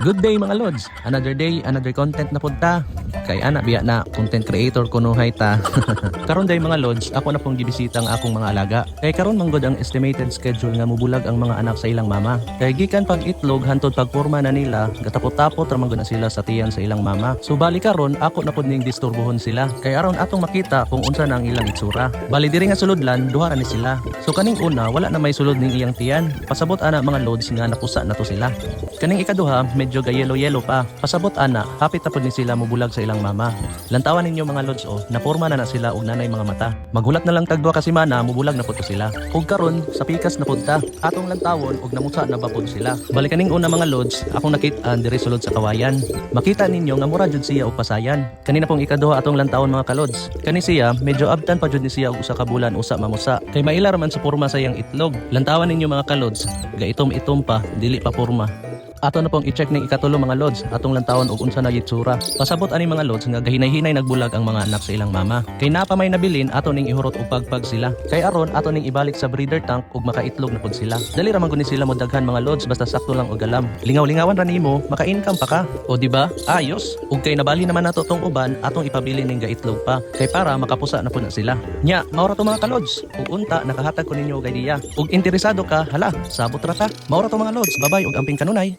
Good day mga lods. Another day, another content na punta. Kay ana biya na content creator kuno hay ta. Karon day mga lods, ako na pong gibisita ang akong mga alaga. Kay karon manggod ang estimated schedule nga mubulag ang mga anak sa ilang mama. Kay gikan pag itlog hantod pagporma na nila, gatapot-tapot ra manggod na sila sa tiyan sa ilang mama. So bali karon ako na pud ning disturbohon sila. Kay aron atong makita kung unsa na ang ilang itsura. Bali diri nga sulodlan duha ra ni sila. So kaning una wala na may sulod ning iyang tiyan. Pasabot ana mga lods nga napusa na to sila. Kaning ikaduha medyo ga yellow pa. Pasabot ana, hapit na pud ni sila mubulag sa ilang mama. Lantawan ninyo mga lods naporma na sila og nanay mga mata. Magulat na lang tagduha ka semana mubulag na pud to sila. Ug karon sa pikas na pud ta. Atong lantawon og namusa na ba pud sila. Bali kaning una mga lods, akong nakit-an diri sulod sa kawayan. Makita ninyo nga mura jud siya og pasayan. Kanina pong ikaduha atong lantawon mga kalods. Kani siya medyo abtan pa jud ni siya og usa ka bulan usa mamusa. Kay maila man sa porma sa iyang itlog. Lantawan ninyo mga kalods, ga itom-itom pa, dili pa porma. Ato na pong i-check ng ikatulo mga lods, atong lantawan og unsa na yitsura. Pasabot ani mga lods nga gahinay-hinay nagbulag ang mga anak sa ilang mama. Kay napa may nabilin ato ning ihurot og pagpag sila. Kay aron ato ning ibalik sa breeder tank ug makaitlog na pud sila. Dali ra man guni sila mo daghan mga lods basta sakto lang og alam. Lingaw-lingawan ra nimo, maka-income pa ka. O di ba? Ayos. Ug kay nabali naman nato tong uban, atong ipabili ning gaitlog pa. Kay para makapusa na pud na sila. Nya, maura to mga kalods. Ug unta nakahatag ko ninyo og idea. Ug interesado ka, hala, sabot ra ta. Maura to mga lods. Babay ug amping kanunay.